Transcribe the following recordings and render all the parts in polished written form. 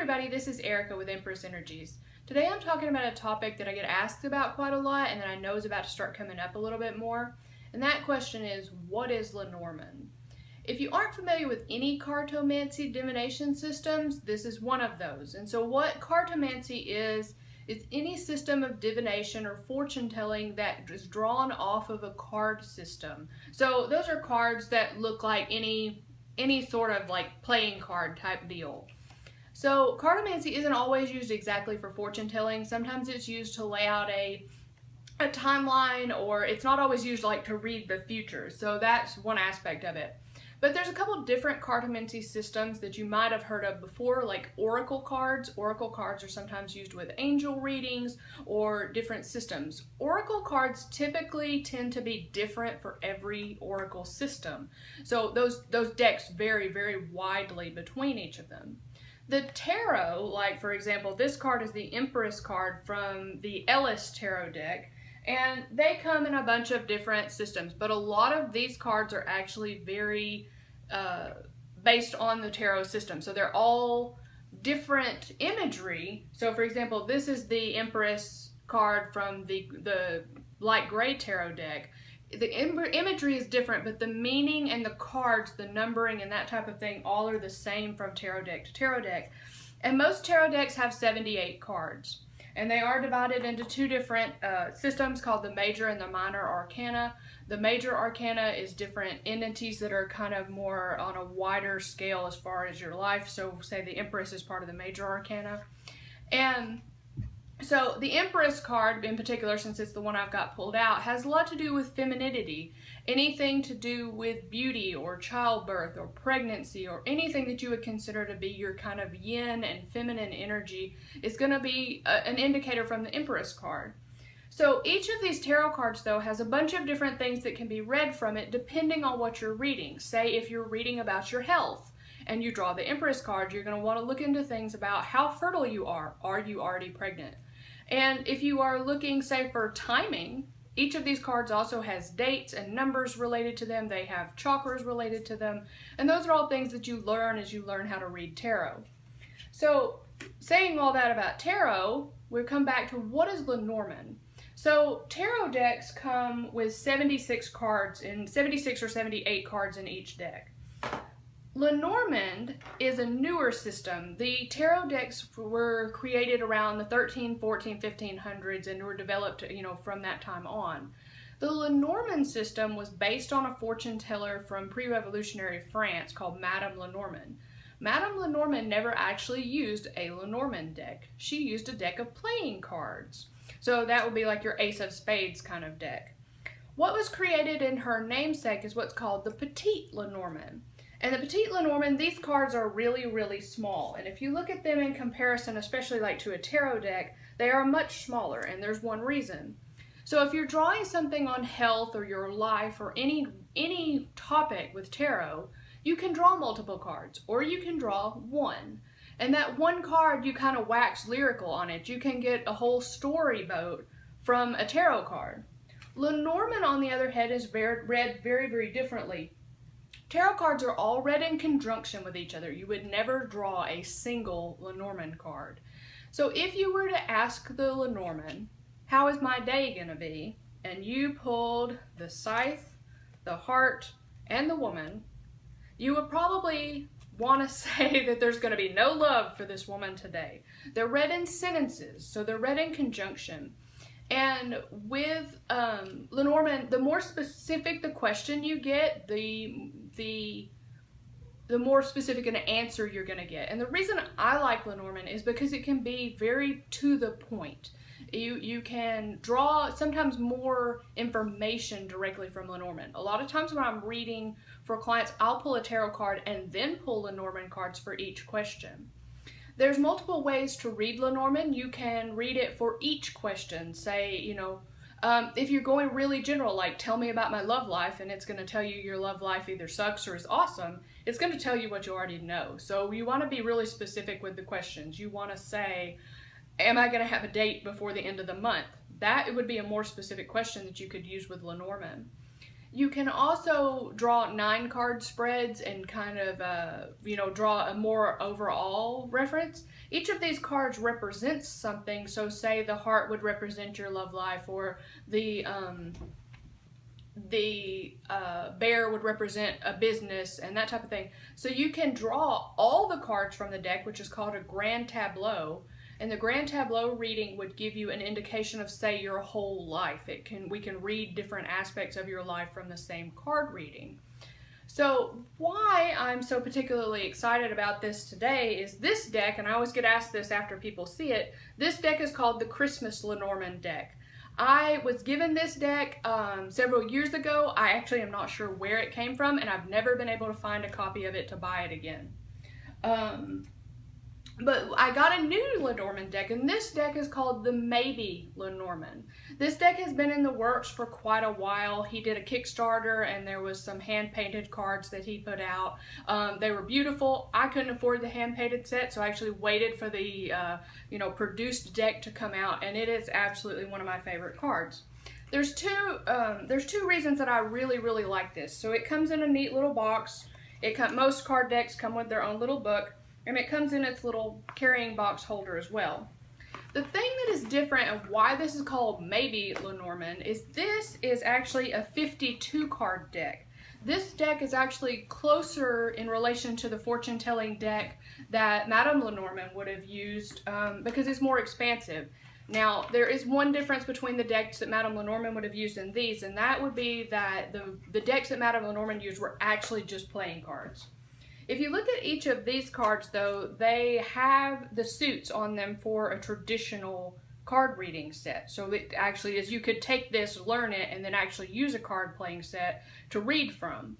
everybody, this is Erica with Empress Energies. Today I'm talking about a topic that I get asked about quite a lot and that I know is about to start coming up a little bit more. And that question is, what is Lenormand? If you aren't familiar with any cartomancy divination systems, this is one of those. And so what cartomancy is any system of divination or fortune telling that is drawn off of a card system. So those are cards that look like any sort of like playing card type deal. So cartomancy isn't always used exactly for fortune telling. Sometimes it's used to lay out a timeline, or it's not always used like to read the future. So that's one aspect of it. But there's a couple different cartomancy systems that you might have heard of before, like oracle cards. Oracle cards are sometimes used with angel readings or different systems. Oracle cards typically tend to be different for every oracle system. So those decks vary very widely between each of them. The tarot, like for example, this card is the Empress card from the Ellis tarot deck. And they come in a bunch of different systems, but a lot of these cards are actually very based on the tarot system. So they're all different imagery. So for example, this is the Empress card from the light gray tarot deck. The imagery is different, but the meaning and the cards, the numbering and that type of thing, all are the same from tarot deck to tarot deck. And most tarot decks have 78 cards. And they are divided into two different systems called the major and the minor arcana. The major arcana is different entities that are kind of more on a wider scale as far as your life. So say the Empress is part of the major arcana. And so the Empress card in particular, since it's the one I've got pulled out, has a lot to do with femininity. Anything to do with beauty or childbirth or pregnancy or anything that you would consider to be your kind of yin and feminine energy is going to be an indicator from the Empress card. So each of these tarot cards though has a bunch of different things that can be read from it depending on what you're reading. Say if you're reading about your health and you draw the Empress card, you're going to want to look into things about how fertile you are. Are you already pregnant? And if you are looking, say, for timing, each of these cards also has dates and numbers related to them. They have chakras related to them. And those are all things that you learn as you learn how to read tarot. So saying all that about tarot, we come back to what is Lenormand. So tarot decks come with 76 cards, in 76 or 78 cards in each deck. Lenormand is a newer system. The tarot decks were created around the 13, 14, 1500s and were developed, from that time on. The Lenormand system was based on a fortune teller from pre-revolutionary France called Madame Lenormand. Madame Lenormand never actually used a Lenormand deck. She used a deck of playing cards. So that would be like your Ace of Spades kind of deck. What was created in her namesake is what's called the Petite Lenormand. And the Petite Lenormand, these cards are really, really small. And if you look at them in comparison, especially like to a tarot deck, they are much smaller, and there's one reason. So if you're drawing something on health or your life or any topic with tarot, you can draw multiple cards, or you can draw one. And that one card, you kind of wax lyrical on it. You can get a whole storyboat from a tarot card. Lenormand, on the other hand, is read very, very differently. Tarot cards are all read in conjunction with each other. You would never draw a single Lenormand card. So if you were to ask the Lenormand, how is my day going to be? And you pulled the Scythe, the Heart, and the Woman, you would probably want to say that there's going to be no love for this woman today. They're read in sentences, so they're read in conjunction. And with Lenormand, the more specific the question you get, the more specific an answer you're going to get. And the reason I like Lenormand is because it can be very to the point. You can draw sometimes more information directly from Lenormand. A lot of times when I'm reading for clients, I'll pull a tarot card and then pull Lenormand cards for each question. There's multiple ways to read Lenormand. You can read it for each question. Say, if you're going really general, like tell me about my love life, and it's going to tell you your love life either sucks or is awesome, it's going to tell you what you already know. So you want to be really specific with the questions. You want to say, am I going to have a date before the end of the month? That would be a more specific question that you could use with Lenormand. You can also draw 9 card spreads and kind of, draw a more overall reference. Each of these cards represents something. So say the heart would represent your love life, or the bear would represent a business, and that type of thing. So you can draw all the cards from the deck, which is called a grand tableau. And the grand tableau reading would give you an indication of, say, your whole life. We can read different aspects of your life from the same card reading. So why I'm so particularly excited about this today is this deck, and I always get asked this after people see it, this deck is called the Christmas Lenormand deck. I was given this deck several years ago. I actually am not sure where it came from, and I've never been able to find a copy of it to buy it again. But I got a new Lenormand deck, and this deck is called the Maybe Lenormand. This deck has been in the works for quite a while. He did a Kickstarter, and there was some hand-painted cards that he put out. They were beautiful. I couldn't afford the hand-painted set, so I actually waited for the produced deck to come out, and it is absolutely one of my favorite cards. There's two reasons that I really, really like this. So it comes in a neat little box. Most card decks come with their own little book. And it comes in its little carrying box holder as well. The thing that is different and why this is called Maybe Lenormand is this is actually a 52 card deck. This deck is actually closer in relation to the fortune telling deck that Madame Lenormand would have used because it's more expansive. Now, there is one difference between the decks that Madame Lenormand would have used and these, and that would be that the decks that Madame Lenormand used were actually just playing cards. If you look at each of these cards, though, they have the suits on them for a traditional card reading set. So it actually is, you could take this, learn it, and then actually use a card playing set to read from.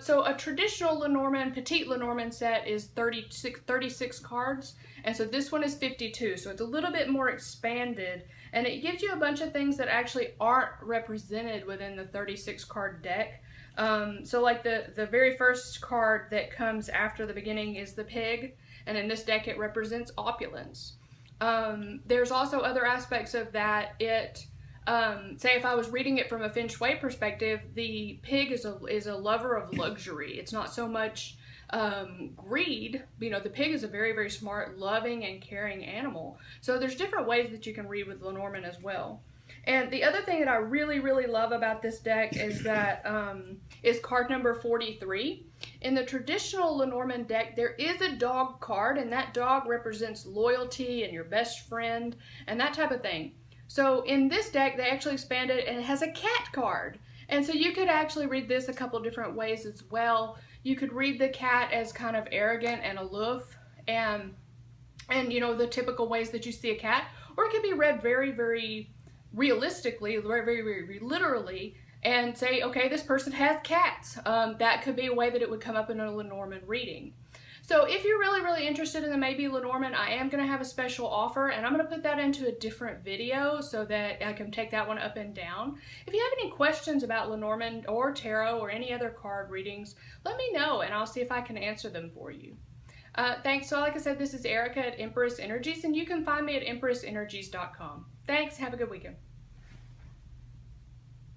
So a traditional Lenormand, Petite Lenormand set is 36 cards, and so this one is 52, so it's a little bit more expanded, and it gives you a bunch of things that actually aren't represented within the 36 card deck. So like the very first card that comes after the beginning is the pig, and in this deck it represents opulence. There's also other aspects of that. Say if I was reading it from a feng shui perspective, the pig is a lover of luxury. It's not so much greed. The pig is a very, very smart, loving, and caring animal. So there's different ways that you can read with Lenormand as well. And the other thing that I really, really love about this deck is that is card number 43. In the traditional Lenormand deck, there is a dog card, and that dog represents loyalty and your best friend and that type of thing. So in this deck, they actually expanded it, and it has a cat card. And so you could actually read this a couple different ways as well. You could read the cat as kind of arrogant and aloof, and the typical ways that you see a cat, or it could be read very, very realistically, very, very, very literally, and say, okay, this person has cats. That could be a way that it would come up in a Lenormand reading. So if you're really, really interested in the Maybe Lenormand, I am going to have a special offer, and I'm going to put that into a different video so that I can take that one up and down. If you have any questions about Lenormand or tarot or any other card readings, let me know, and I'll see if I can answer them for you. Thanks. So like I said, this is Erica at Empress Energies, and you can find me at empressenergies.com. Thanks. Have a good weekend.